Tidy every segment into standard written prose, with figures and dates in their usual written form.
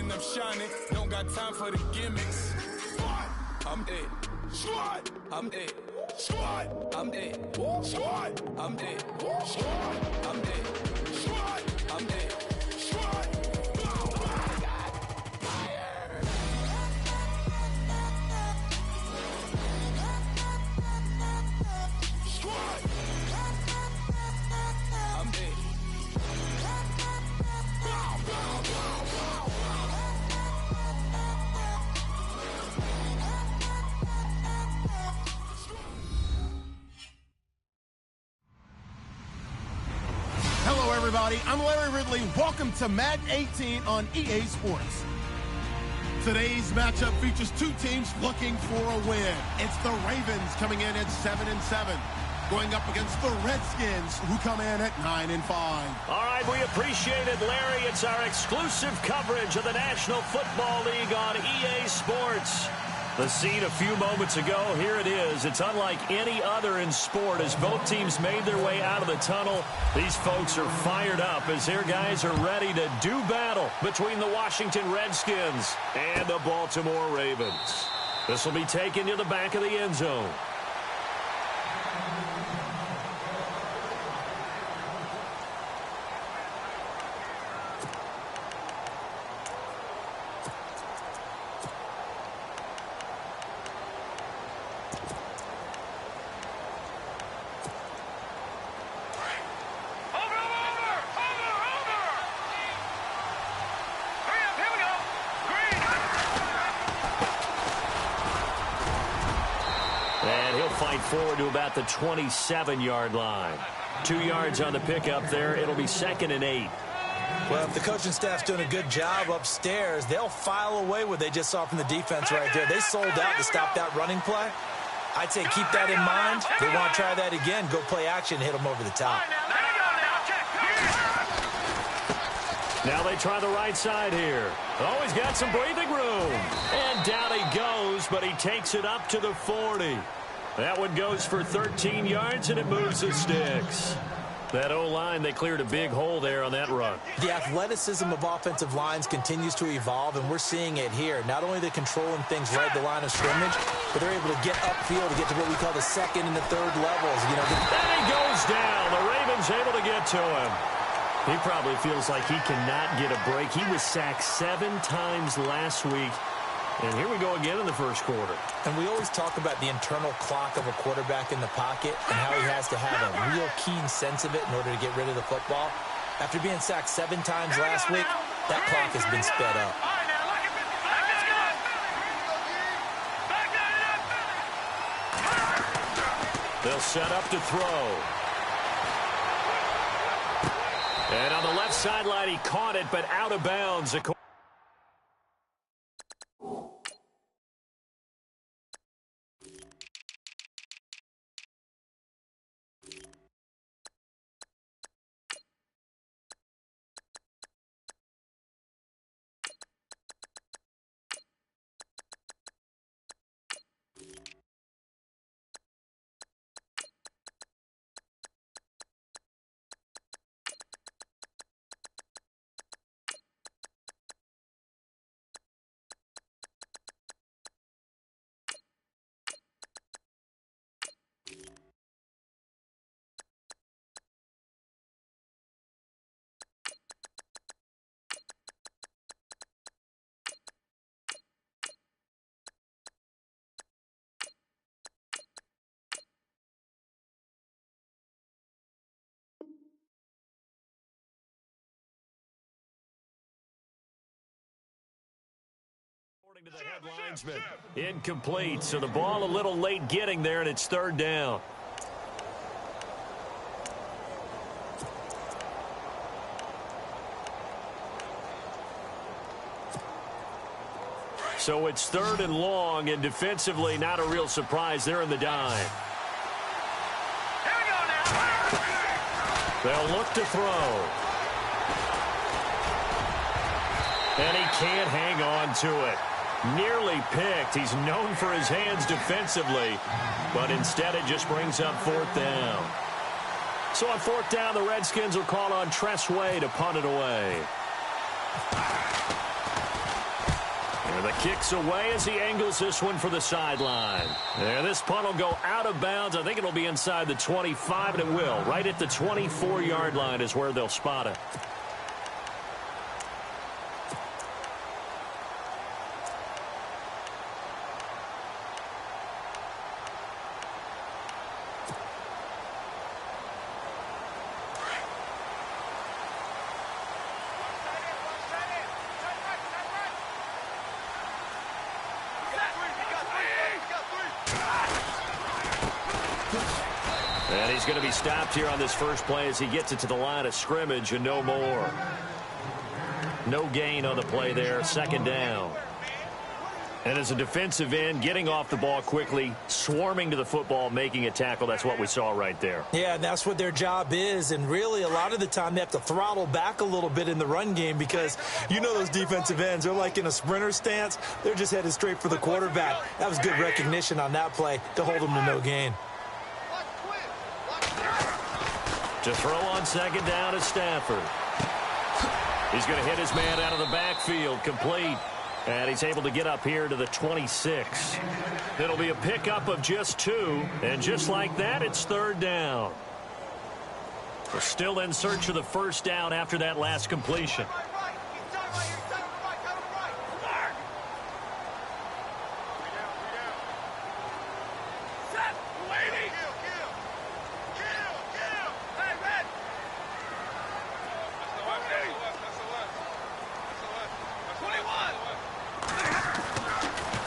keeping them shining. Don't got time for the gimmicks. I'm it. I'm it. I'm it. I'm it. I'm it. I'm it. Hello, everybody. I'm Larry Ridley. Welcome to Madden 18 on EA Sports. Today's matchup features two teams looking for a win. It's the Ravens coming in at 7-7, going up against the Redskins, who come in at 9-5. All right, we appreciate it, Larry. It's our exclusive coverage of the National Football League on EA Sports. The scene a few moments ago, here it is. It's unlike any other in sport as both teams made their way out of the tunnel. These folks are fired up as their guys are ready to do battle between the Washington Redskins and the Baltimore Ravens. This will be taken to the back of the end zone. Forward to about the 27-yard line. 2 yards on the pickup there. It'll be 2nd and 8. Well, if the coaching staff's doing a good job upstairs, they'll file away what they just saw from the defense right there. They sold out to stop that running play. I'd say keep that in mind. They want to try that again. Go play action and hit them over the top. Now they try the right side here. Oh, he's got some breathing room. And down he goes, but he takes it up to the 40. That one goes for 13 yards, and it moves the sticks. That O-line, they cleared a big hole there on that run. The athleticism of offensive lines continues to evolve, and we're seeing it here. Not only they're controlling things right at the line of scrimmage, but they're able to get upfield to get to what we call the second and the third levels. You know, and he goes down. The Ravens able to get to him. He probably feels like he cannot get a break. He was sacked 7 times last week. And here we go again in the first quarter. And we always talk about the internal clock of a quarterback in the pocket and how he has to have a real keen sense of it in order to get rid of the football. After being sacked 7 times last week, that clock has been sped up. They'll set up to throw. And on the left sideline, he caught it, but out of bounds. To the headlinesman. Incomplete, so the ball a little late getting there, and it's 3rd down. So it's 3rd and long, and defensively not a real surprise. They're in the dime. Here we go now. They'll look to throw. And he can't hang on to it. Nearly picked. He's known for his hands defensively, but instead it just brings up 4th down. So on 4th down, the Redskins will call on Tress Way to punt it away. And the kick's away as he angles this one for the sideline. And this punt will go out of bounds. I think it'll be inside the 25, and it will. Right at the 24-yard line is where they'll spot it. And he's going to be stopped here on this first play as he gets it to the line of scrimmage and no more. No gain on the play there, second down. And as a defensive end, getting off the ball quickly, swarming to the football, making a tackle, that's what we saw right there. Yeah, and that's what their job is. And really, a lot of the time, they have to throttle back a little bit in the run game because you know those defensive ends, they're like in a sprinter stance. They're just headed straight for the quarterback. That was good recognition on that play to hold them to no gain. To throw on second down is Stafford. He's going to hit his man out of the backfield, complete. And he's able to get up here to the 26. It'll be a pickup of just 2. And just like that, it's third down. We're still in search of the first down after that last completion.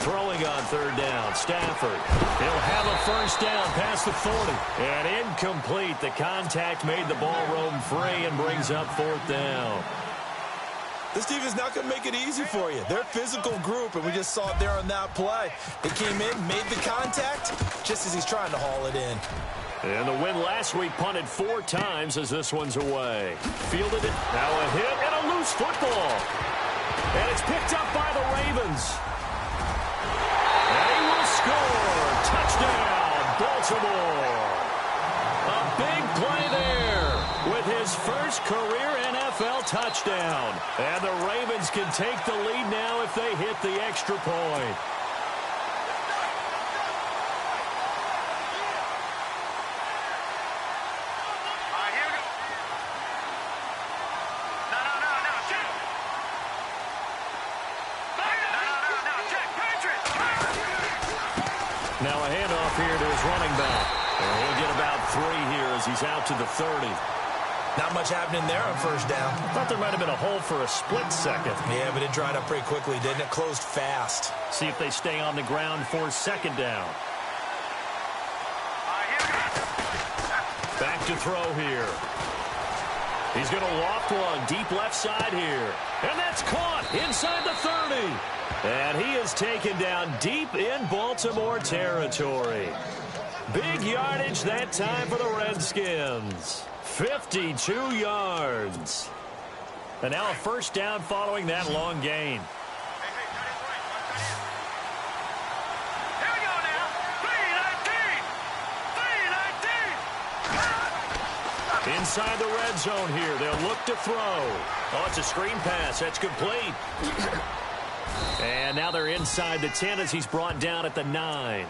Throwing on third down, Stafford. He'll have a first down past the 40. And incomplete. The contact made the ball roam free and brings up fourth down. This team is not going to make it easy for you. They're a physical group, and we just saw it there on that play. They came in, made the contact, just as he's trying to haul it in. And the win last week punted 4 times as this one's away. Fielded it. Now a hit and a loose football. And it's picked up by the Ravens. They will score. Touchdown, Baltimore. A big play there with his first career NFL touchdown. And the Ravens can take the lead now if they hit the extra point. Now a handoff here to his running back. And he'll get about 3 here as he's out to the 30. Not much happening there on first down. I thought there might have been a hole for a split second. Yeah, but it dried up pretty quickly, didn't it? Closed fast. See if they stay on the ground for second down. Back to throw here. He's going to loft one deep left side here. And that's caught inside the 30. And he is taken down deep in Baltimore territory. Big yardage that time for the Redskins. 52 yards. And now a first down following that long gain. Here we go now. 3-19. Inside the red zone here. They'll look to throw. Oh, it's a screen pass. That's complete. And now they're inside the 10 as he's brought down at the 9.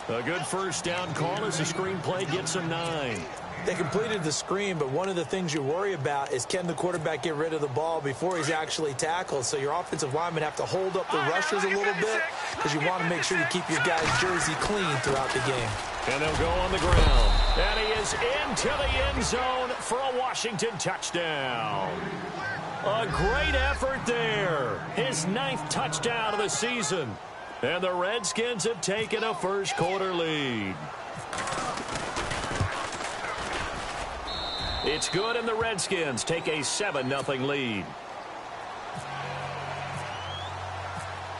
A good first down call as the screen play gets a 9. They completed the screen, but one of the things you worry about is can the quarterback get rid of the ball before he's actually tackled. So your offensive linemen have to hold up the rushers a little bit because you want to make sure you keep your guys' jersey clean throughout the game. And they'll go on the ground. And he is into the end zone for a Washington touchdown. A great effort there. His 9th touchdown of the season. And the Redskins have taken a first quarter lead. It's good, and the Redskins take a 7-0 lead.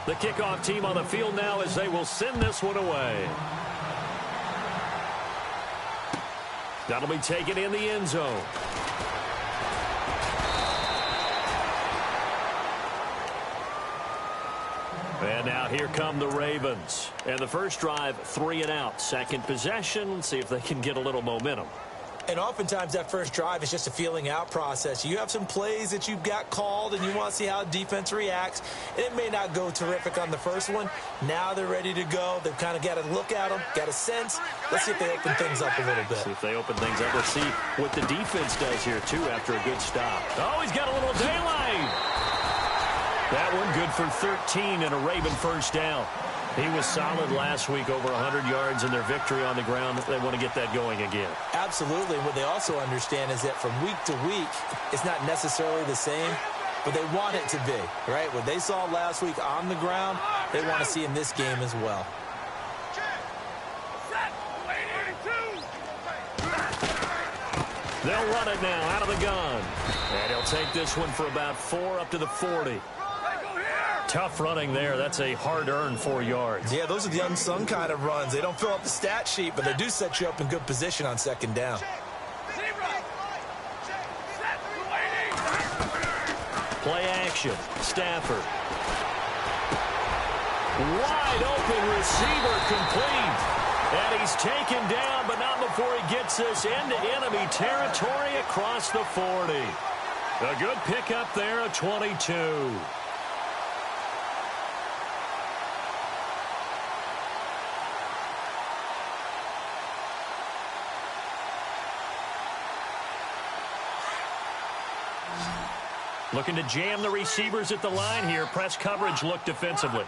The kickoff team on the field now as they will send this one away. That'll be taken in the end zone. And now here come the Ravens. And the first drive, 3 and out. Second possession. Let's see if they can get a little momentum. And oftentimes that first drive is just a feeling out process. You have some plays that you've got called and you want to see how defense reacts. It may not go terrific on the first one. Now they're ready to go. They've kind of got to look at them, got a sense. Let's see if they open things up a little bit. See if they open things up. Let's see what the defense does here, too, after a good stop. Oh, he's got a little daylight. That one good for 13 and a Raven first down. He was solid last week, over 100 yards in their victory on the ground. They want to get that going again. Absolutely. What they also understand is that from week to week, it's not necessarily the same, but they want it to be, right? What they saw last week on the ground, they want to see in this game as well. They'll run it now out of the gun. And he'll take this one for about 4 up to the 40. Tough running there. That's a hard-earned 4 yards. Yeah, those are the unsung kind of runs. They don't fill up the stat sheet, but they do set you up in good position on second down. Play action. Stafford. Wide open receiver complete. And he's taken down, but not before he gets this into enemy territory across the 40. A good pickup there, a 22. Looking to jam the receivers at the line here. Press coverage look defensively.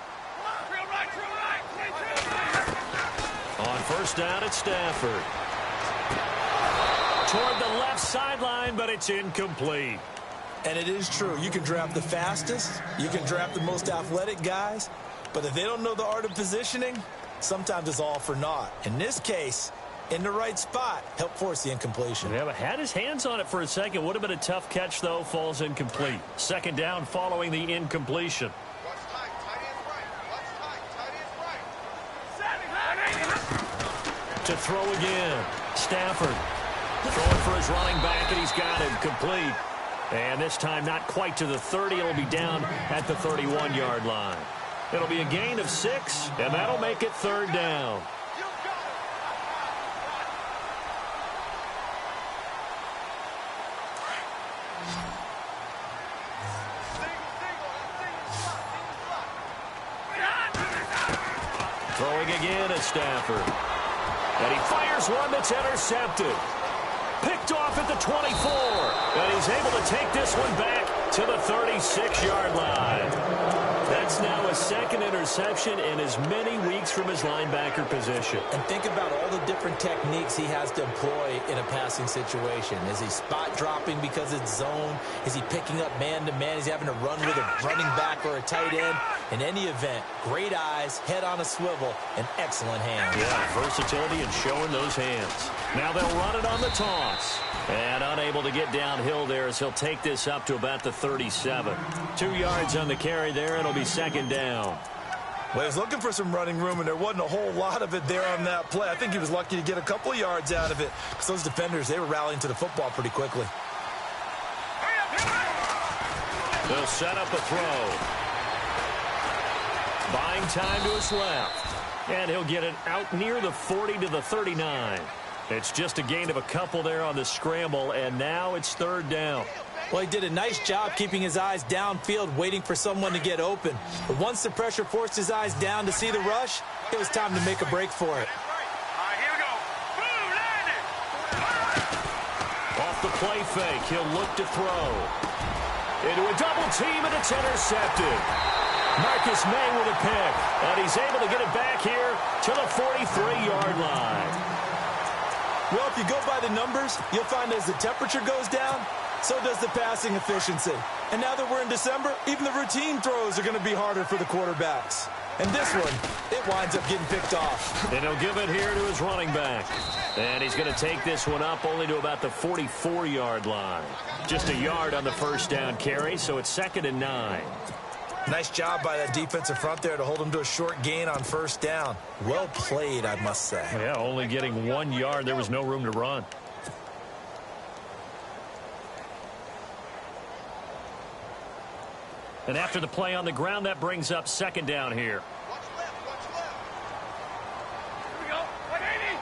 On first down, it's Stafford. Toward the left sideline, but it's incomplete. And it is true. You can draft the fastest. You can draft the most athletic guys. But if they don't know the art of positioning, sometimes it's all for naught. In this case, in the right spot, help force the incompletion. Yeah, but had his hands on it for a second. Would have been a tough catch, though. Falls incomplete. Second down following the incompletion. To throw again. Stafford throwing for his running back, and he's got him complete. And this time not quite to the 30. It'll be down at the 31-yard line. It'll be a gain of 6, and that'll make it third down. Throwing again at Stafford. And he fires one that's intercepted. Picked off at the 24. And he's able to take this one back to the 36-yard line. That's now a second interception in as many weeks from his linebacker position. And think about all the different techniques he has to employ in a passing situation. Is he spot dropping because it's zone? Is he picking up man-to-man? Is he having to run with a running back or a tight end? In any event, great eyes, head on a swivel, and excellent hands. Yeah, versatility and showing those hands. Now they'll run it on the toss. And unable to get downhill there as he'll take this up to about the 37. 2 yards on the carry there. It'll be second down. Well, he was looking for some running room, and there wasn't a whole lot of it there on that play. I think he was lucky to get a couple of yards out of it because those defenders, they were rallying to the football pretty quickly. They'll set up a throw. Buying time to his left. And he'll get it out near the 40 to the 39. It's just a gain of a couple there on the scramble, and now it's third down. Well, he did a nice job keeping his eyes downfield, waiting for someone to get open. But once the pressure forced his eyes down to see the rush, it was time to make a break for it. Here we go. Boom, landed. Off the play fake, he'll look to throw. Into a double team, and it's intercepted. Marcus May with a pick, and he's able to get it back here to the 43-yard line. Well, if you go by the numbers, you'll find as the temperature goes down, so does the passing efficiency. And now that we're in December, even the routine throws are going to be harder for the quarterbacks. And this one, it winds up getting picked off. And he'll give it here to his running back. And he's going to take this one up only to about the 44-yard line. Just a yard on the first down carry, so it's 2nd and 9. Nice job by that defensive front there to hold him to a short gain on first down. Well played, I must say. Yeah, only getting 1 yard. There was no room to run. And after the play on the ground, that brings up second down here. Watch left, watch left. Here we go. 180,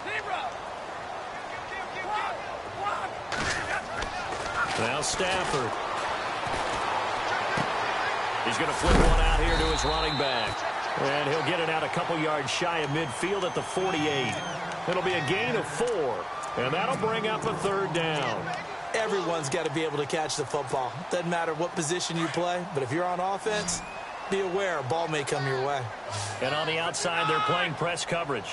21. Now Stafford. He's going to flip one out here to his running back. And he'll get it out a couple yards shy of midfield at the 48. It'll be a gain of 4. And that'll bring up a third down. Everyone's got to be able to catch the football. Doesn't matter what position you play, but if you're on offense, be aware a ball may come your way. And on the outside, they're playing press coverage.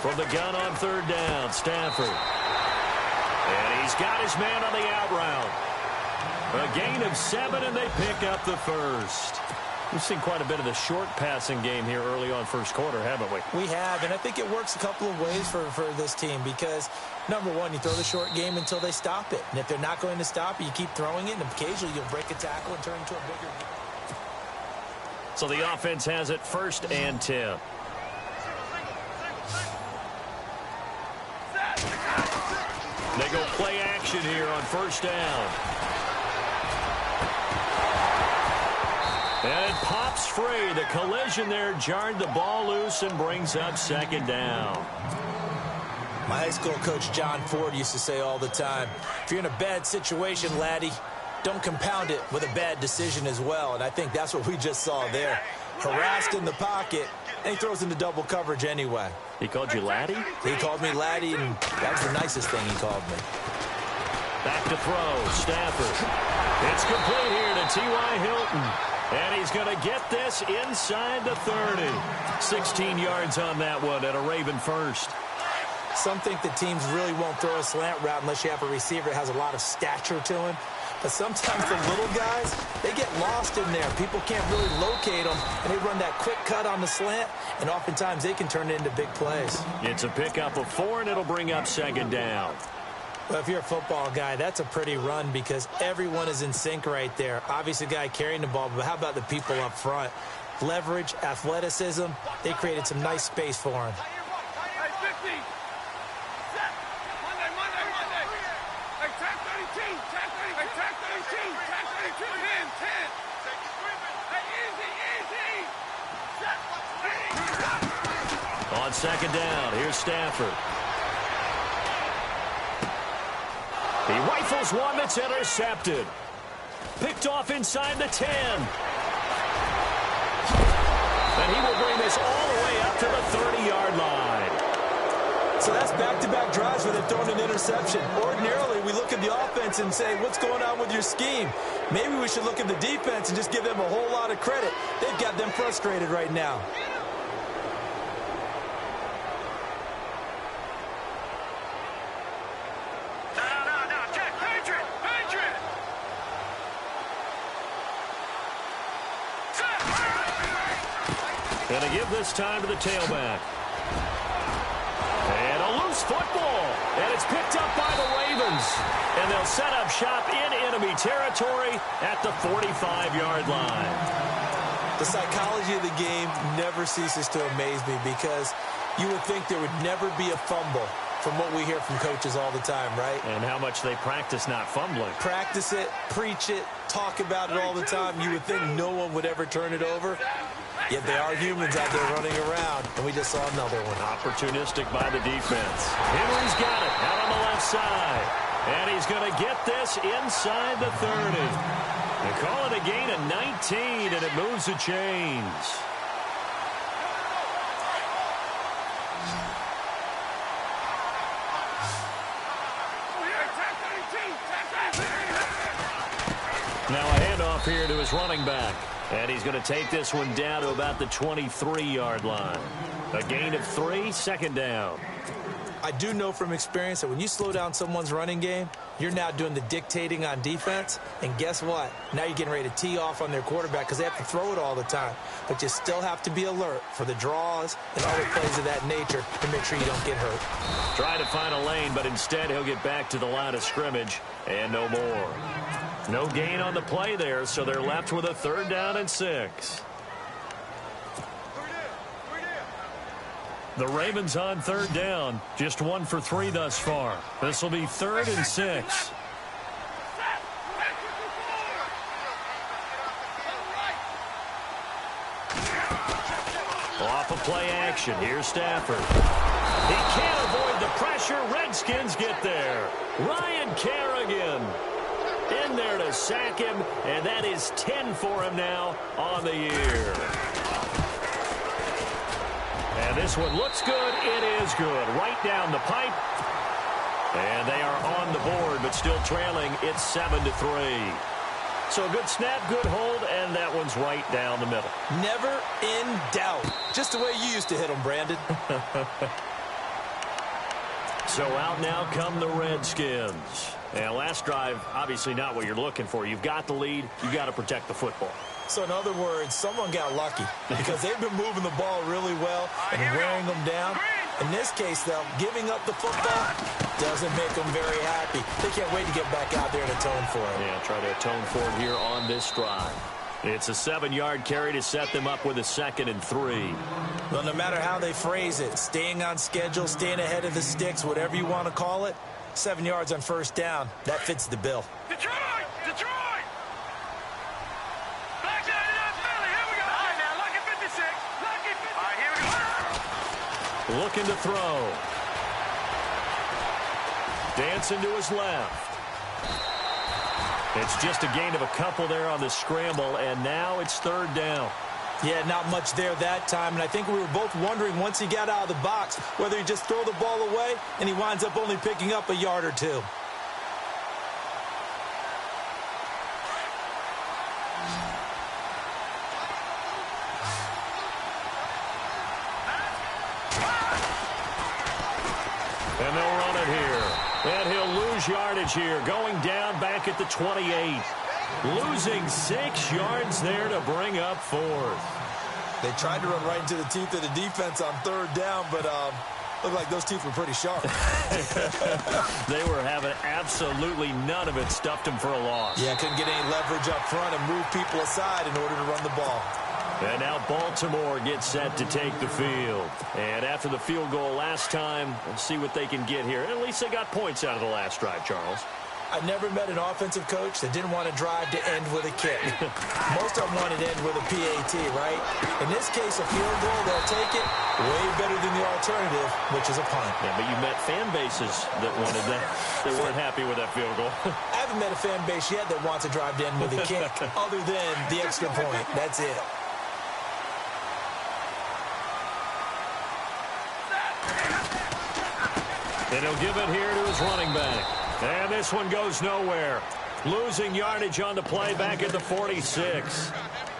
From the gun on third down, Stafford. And he's got his man on the out route. A gain of 7, and they pick up the first. We've seen quite a bit of the short passing game here early on first quarter, haven't we? We have, and I think it works a couple of ways for this team because, number one, you throw the short game until they stop it. And if they're not going to stop it, you keep throwing it, and occasionally you'll break a tackle and turn into a bigger game. So the offense has it 1st and 10. They go play action here on 1st down. And it pops free. The collision there jarred the ball loose and brings up 2nd down. My high school coach, John Ford, used to say all the time, if you're in a bad situation, laddie, don't compound it with a bad decision as well. And I think that's what we just saw there. Harassed in the pocket, and he throws into double coverage anyway. He called you laddie? He called me laddie, and that was the nicest thing he called me. Back to throw, Stafford. It's complete here to T.Y. Hilton. And he's going to get this inside the 30. 16 yards on that one at a Raven first. Some think that teams really won't throw a slant route unless you have a receiver that has a lot of stature to him. But sometimes the little guys, they get lost in there. People can't really locate them, and they run that quick cut on the slant, and oftentimes they can turn it into big plays. It's a pickup of 4, and it'll bring up 2nd down. Well, if you're a football guy, that's a pretty run because everyone is in sync right there. Obviously, the guy carrying the ball, but how about the people up front? Leverage, athleticism, they created some nice space for him. On 2nd down, here's Stafford. He rifles one that's intercepted. Picked off inside the 10. And he will bring this all the way up to the 30-yard line. So that's back-to-back drives where they've thrown an interception. Ordinarily, we look at the offense and say, what's going on with your scheme? Maybe we should look at the defense and just give them a whole lot of credit. They've got them frustrated right now. And to give this time to the tailback. And a loose football. And it's picked up by the Ravens. And they'll set up shop in enemy territory at the 45-yard line. The psychology of the game never ceases to amaze me because you would think there would never be a fumble from what we hear from coaches all the time, right? And how much they practice not fumbling. Practice it, preach it, talk about it all the time. You would think no one would ever turn it over. Yet they are humans out there running around, and we just saw another one. Opportunistic by the defense. Henry's got it out on the left side. And he's going to get this inside the 30. They call it a gain of 19, and it moves the chains. Now a handoff here to his running back. And he's going to take this one down to about the 23-yard line. A gain of 3, 2nd down. I do know from experience that when you slow down someone's running game, you're now doing the dictating on defense. And guess what? Now you're getting ready to tee off on their quarterback because they have to throw it all the time. But you still have to be alert for the draws and other plays of that nature to make sure you don't get hurt. Try to find a lane, but instead he'll get back to the line of scrimmage and no more. No gain on the play there, so they're left with a 3rd down and 6. The Ravens on 3rd down. Just 1 for 3 thus far. This will be 3rd and 6. off of play action. Here's Stafford. He can't avoid the pressure. Redskins get there. Ryan Kerrigan in there to sack him, and that is 10 for him now on the year. And this one looks good. It is good. Right down the pipe. And they are on the board, but still trailing. It's 7-3. So a good snap, good hold, and that one's right down the middle. Never in doubt. Just the way you used to hit them, Brandon. So out now come the Redskins. And last drive, obviously not what you're looking for. You've got the lead. You've got to protect the football. So in other words, someone got lucky because they've been moving the ball really well and wearing them down. In this case, though, giving up the football doesn't make them very happy. They can't wait to get back out there and atone for it. Yeah, try to atone for it here on this drive. It's a 7-yard carry to set them up with a 2nd and 3. Well, no matter how they phrase it, staying on schedule, staying ahead of the sticks, whatever you want to call it, 7 yards on first down, that fits the bill. Detroit! Detroit! Backside of that Philly. Here we go. All right, now, lucky 56. Lucky 56. All right, here we go. Looking to throw. Dancing to his left. It's just a gain of a couple there on the scramble, and now it's 3rd down. Yeah, not much there that time, and I think we were both wondering once he got out of the box whether he just throw the ball away, and he winds up only picking up a yard or two. And they'll run it here. And he'll lose yardage here, going down back at the 28. Losing 6 yards there to bring up 4th. They tried to run right into the teeth of the defense on 3rd down, but looked like those teeth were pretty sharp. They were having absolutely none of it. Stuffed him for a loss. Yeah, couldn't get any leverage up front and move people aside in order to run the ball. And now Baltimore gets set to take the field. And after the field goal last time, let's see what they can get here. At least they got points out of the last drive, Charles. I've never met an offensive coach that didn't want to drive to end with a kick. Most of them wanted to end with a PAT, right? In this case, a field goal, they'll take it. Way better than the alternative, which is a punt. Yeah, but you met fan bases that wanted that, that weren't happy with that field goal. I haven't met a fan base yet that wants to drive to end with a kick, other than the extra point. That's it. And he'll give it here to his running back. And this one goes nowhere. Losing yardage on the play back at the 46.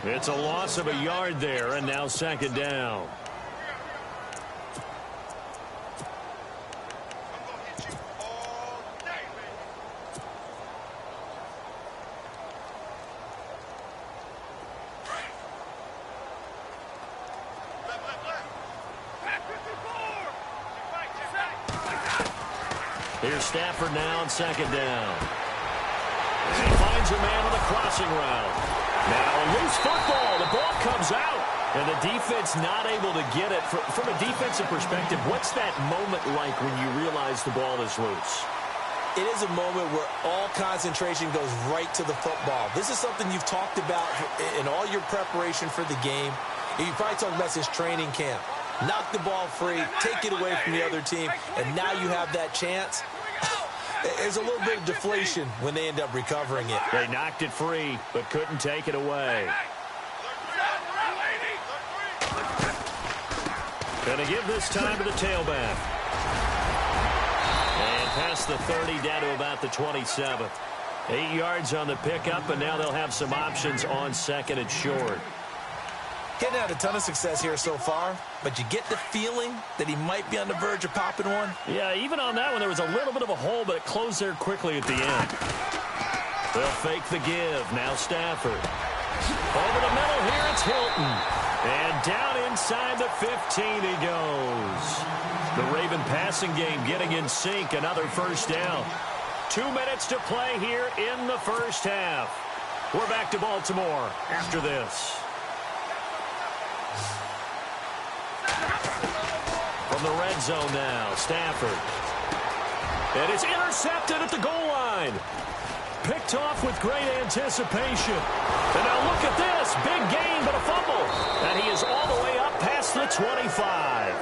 It's a loss of a yard there, and now 2nd down. Here's Stafford now on 2nd down. And he finds a man on the crossing route. Now a loose football. The ball comes out. And the defense not able to get it. From a defensive perspective, what's that moment like when you realize the ball is loose? It is a moment where all concentration goes right to the football. This is something you've talked about in all your preparation for the game. You probably talked about this training camp. Knock the ball free, take it away from the other team, and now you have that chance. There's a little bit of deflation when they end up recovering it. They knocked it free, but couldn't take it away. Gonna give this time to the tailback. And past the 30, down to about the 27. 8 yards on the pickup, and now they'll have some options on 2nd and short. Getting had a ton of success here so far, but you get the feeling that he might be on the verge of popping one. Yeah, even on that one, there was a little bit of a hole, but it closed there quickly at the end. They'll fake the give. Now Stafford. Over the middle here, it's Hilton. And down inside the 15 he goes. The Raven passing game getting in sync. Another 1st down. 2 minutes to play here in the 1st half. We're back to Baltimore after this. From the red zone now, Stafford. And it's intercepted at the goal line. Picked off with great anticipation. And now look at this. Big gain, but a fumble. And he is all the way up past the 25.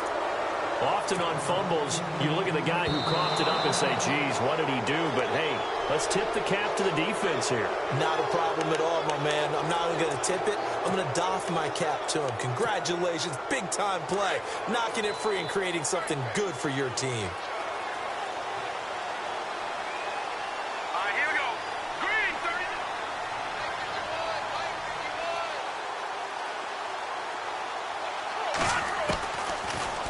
Often on fumbles, you look at the guy who coughed it up and say, geez, what did he do? But, hey, let's tip the cap to the defense here. Not a problem at all, my man. I'm not only going to tip it, I'm going to doff my cap to him. Congratulations, big-time play. Knocking it free and creating something good for your team.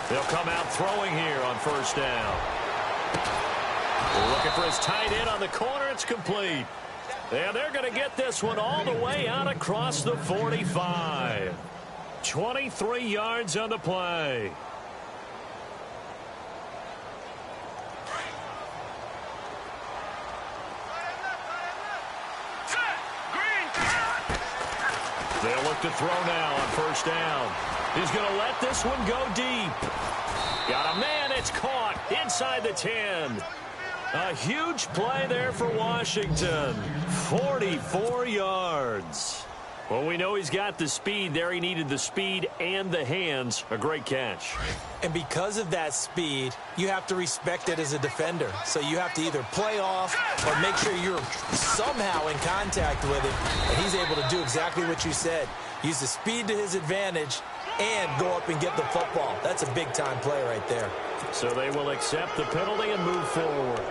They'll come out throwing here on first down. Looking for his tight end on the corner. It's complete. And they're going to get this one all the way out across the 45. 23 yards on the play. They'll look to throw now on first down. He's going to let this one go deep. Got a man. It's caught inside the 10. A huge play there for Washington. 44 yards. Well, we know he's got the speed there. He needed the speed and the hands. A great catch. And because of that speed, you have to respect it as a defender. So you have to either play off or make sure you're somehow in contact with him. And he's able to do exactly what you said. Use the speed to his advantage and go up and get the football. That's a big-time play right there. So they will accept the penalty and move forward.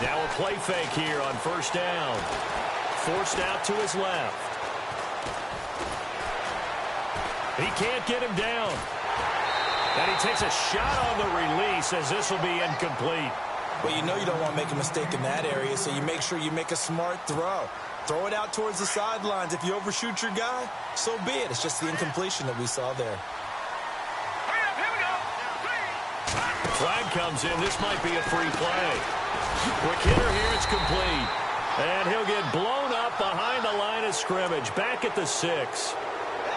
Now a play fake here on first down. Forced out to his left. He can't get him down. And he takes a shot on the release as this will be incomplete. Well, you know you don't want to make a mistake in that area, so you make sure you make a smart throw. Throw it out towards the sidelines. If you overshoot your guy, so be it. It's just the incompletion that we saw there. Flag comes in. This might be a free play. Quick hitter here. It's complete. And he'll get blown up behind the line of scrimmage. Back at the 6.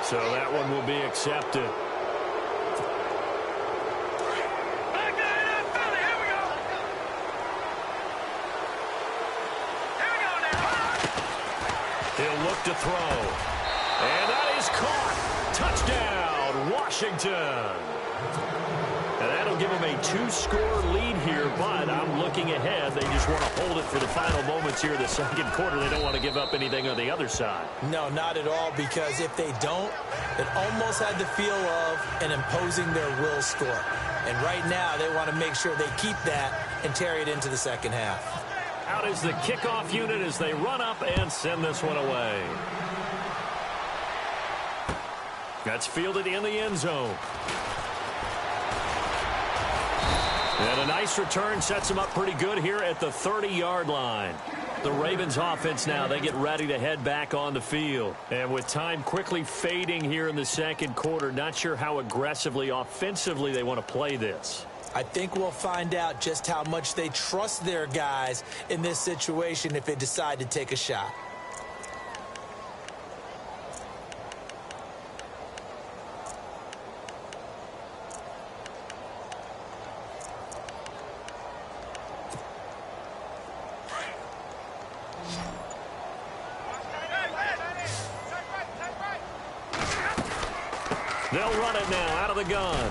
So that one will be accepted. He'll look to throw. And that is caught. Touchdown, Washington. And that'll give them a 2-score lead here, but I'm looking ahead. They just want to hold it for the final moments here of the second quarter. They don't want to give up anything on the other side. No, not at all, because if they don't, it almost had the feel of an imposing their will score. And right now, they want to make sure they keep that and carry it into the second half. Out is the kickoff unit as they run up and send this one away. That's fielded in the end zone. And a nice return sets them up pretty good here at the 30-yard line. The Ravens offense now, they get ready to head back on the field. And with time quickly fading here in the second quarter, not sure how aggressively, offensively they want to play this. I think we'll find out just how much they trust their guys in this situation if they decide to take a shot. They'll run it now out of the gun.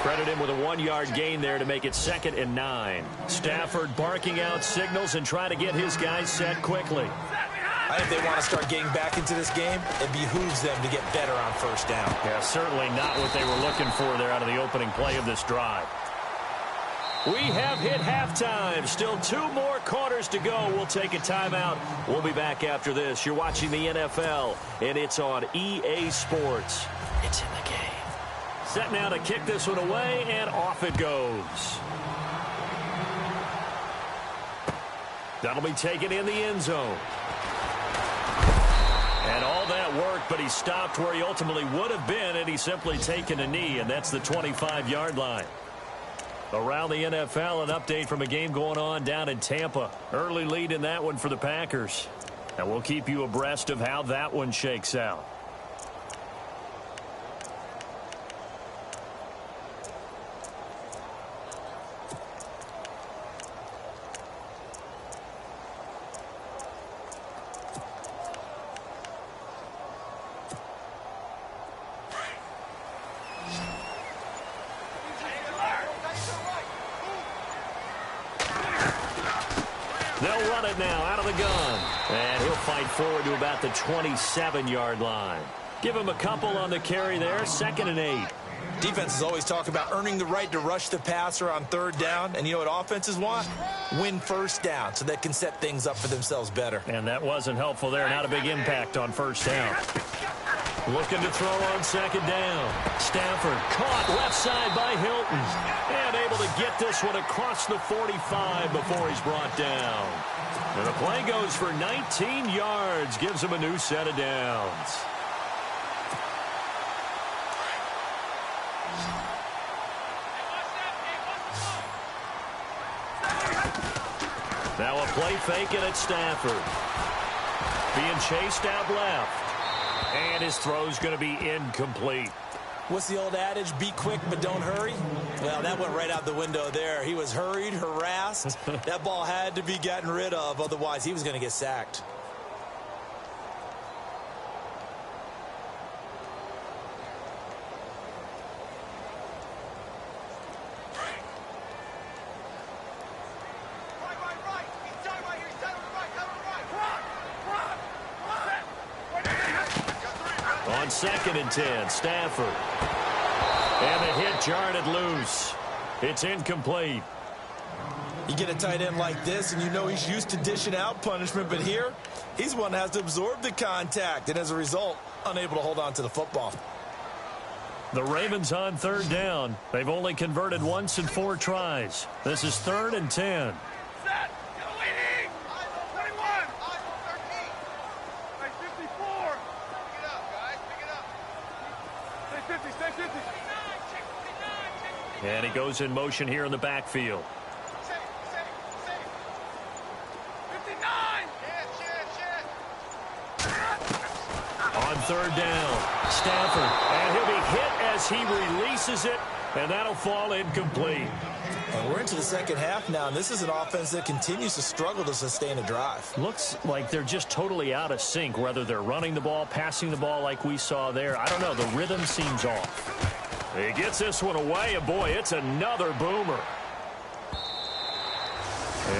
Credit him with a 1-yard gain there to make it 2nd and 9. Stafford barking out signals and trying to get his guys set quickly. I think they want to start getting back into this game. It behooves them to get better on first down. Yeah, certainly not what they were looking for there out of the opening play of this drive. We have hit halftime. Still 2 more quarters to go. We'll take a timeout. We'll be back after this. You're watching the NFL, and it's on EA Sports. It's in the game. Set now to kick this one away, and off it goes. That'll be taken in the end zone. And all that work, but he stopped where he ultimately would have been, and he's simply taken a knee, and that's the 25-yard line. Around the NFL, an update from a game going on down in Tampa. Early lead in that one for the Packers. And we'll keep you abreast of how that one shakes out. They'll run it now out of the gun. And he'll fight forward to about the 27-yard line. Give him a couple on the carry there, 2nd and 8. Defenses always talk about earning the right to rush the passer on 3rd down. And you know what offenses want? Win 1st down so they can set things up for themselves better. And that wasn't helpful there. Not a big impact on 1st down. Looking to throw on 2nd down. Stafford caught left side by Hilton. And able to get this one across the 45 before he's brought down. And the play goes for 19 yards. Gives him a new set of downs. Now a play fake and it's Stafford. Being chased out left. And his throw's going to be incomplete. What's the old adage? Be quick, but don't hurry? Well, that went right out the window there. He was hurried, harassed. That ball had to be gotten rid of. Otherwise, he was going to get sacked. On 2nd and 10, Stafford. And the hit jarred it loose. It's incomplete. You get a tight end like this, and you know he's used to dishing out punishment, but here, he's one that has to absorb the contact, and as a result, unable to hold on to the football. The Ravens on 3rd down. They've only converted once in 4 tries. This is 3rd and 10. Set. Get a leading. 21. 13. 54. Pick it up, guys. Pick it up. Stay 50. Stay 50. And he goes in motion here in the backfield. Safe. 59. On 3rd down, Stafford. And he'll be hit as he releases it. And that'll fall incomplete. And we're into the 2nd half now, and this is an offense that continues to struggle to sustain a drive. Looks like they're just totally out of sync, whether they're running the ball, passing the ball like we saw there. I don't know. The rhythm seems off. He gets this one away, and boy, it's another boomer.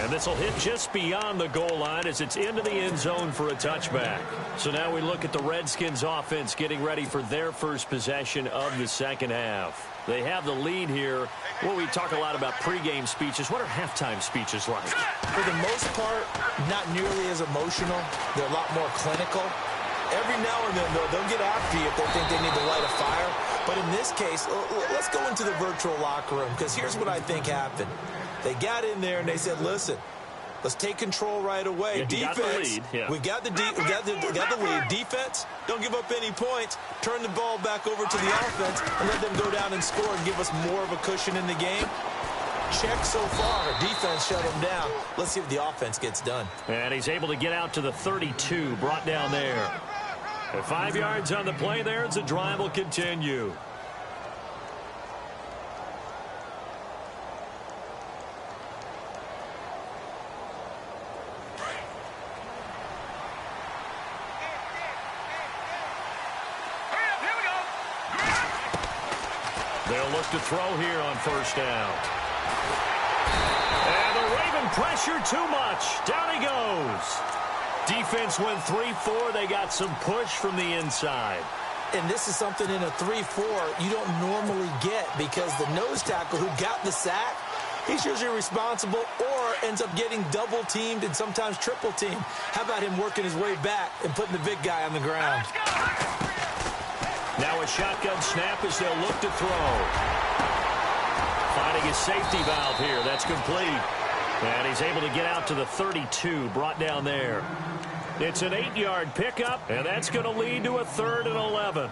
And this will hit just beyond the goal line as it's into the end zone for a touchback. So now we look at the Redskins offense getting ready for their first possession of the 2nd half. They have the lead here. Well, we talk a lot about pregame speeches. What are halftime speeches like? For the most part, not nearly as emotional. They're a lot more clinical. Every now and then, though, they'll get after you if they think they need to light a fire. But in this case, let's go into the virtual locker room, because here's what I think happened. They got in there and they said, listen, let's take control right away. Yeah, defense, we got the lead. Defense, don't give up any points. Turn the ball back over to the offense and let them go down and score and give us more of a cushion in the game. Check so far. Defense shut them down. Let's see if the offense gets done. And he's able to get out to the 32, brought down there. And 5 yards on the play there as the drive will continue. They'll look to throw here on 1st down. And the Raven pressure too much. Down he goes. Defense went 3-4. They got some push from the inside. And this is something in a 3-4 you don't normally get, because the nose tackle who got the sack, he's usually responsible or ends up getting double-teamed and sometimes triple-teamed. How about him working his way back and putting the big guy on the ground? Now a shotgun snap as they'll look to throw. Finding his safety valve here. That's complete. And he's able to get out to the 32, brought down there. It's an 8-yard pickup, and that's going to lead to a 3rd and 11.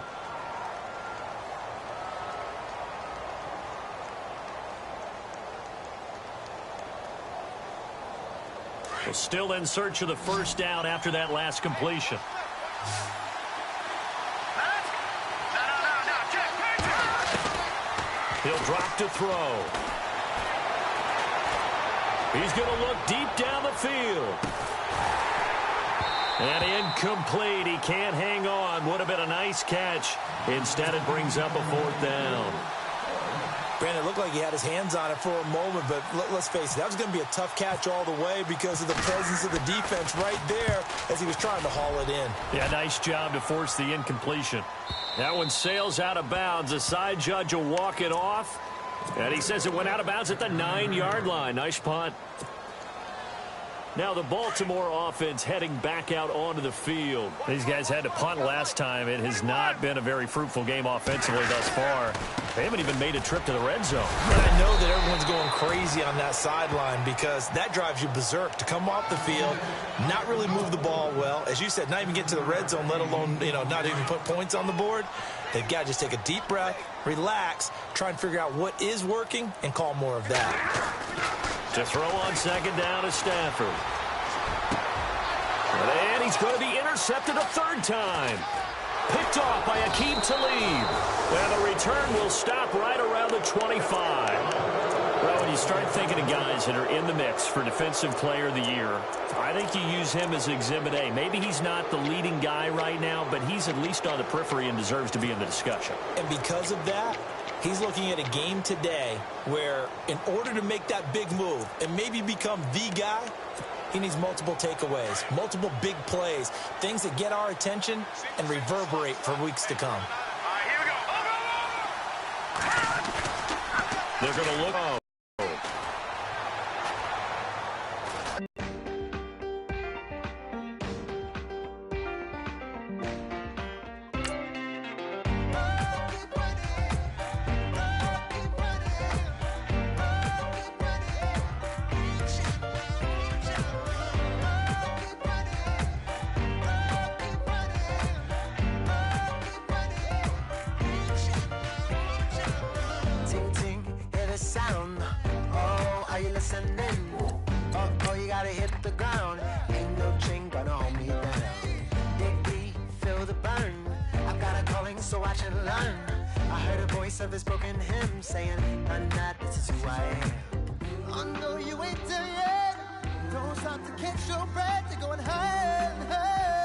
Well, still in search of the 1st down after that last completion. He'll drop to throw. He's going to look deep down the field. And incomplete. He can't hang on. Would have been a nice catch. Instead, it brings up a 4th down. Brandon, it looked like he had his hands on it for a moment, but let's face it, that was going to be a tough catch all the way because of the presence of the defense right there as he was trying to haul it in. Yeah, nice job to force the incompletion. That one sails out of bounds. The side judge will walk it off, and he says it went out of bounds at the 9-yard line. Nice punt. Now the Baltimore offense heading back out onto the field. These guys had to punt last time. It has not been a very fruitful game offensively thus far. They haven't even made a trip to the red zone. And I know that everyone's going crazy on that sideline because that drives you berserk to come off the field, not really move the ball well. As you said, not even get to the red zone, let alone, not even put points on the board. They've got to just take a deep breath, relax, try and figure out what is working, and call more of that. To throw on second down is Stafford. And he's going to be intercepted a third time. Picked off by Aqib Talib. And the return will stop right around the 25. Well, when you start thinking of guys that are in the mix for Defensive Player of the Year, I think you use him as Exhibit A. Maybe he's not the leading guy right now, but he's at least on the periphery and deserves to be in the discussion. And because of that, he's looking at a game today where in order to make that big move and maybe become the guy, he needs multiple takeaways, multiple big plays, things that get our attention and reverberate for weeks to come. All right, here we go. They're going to look. So watch and learn. I heard a voice of a spoken hymn saying, "I'm not, this is who I am." I know you ain't there yet. Don't stop to catch your breath. You're going higher and higher.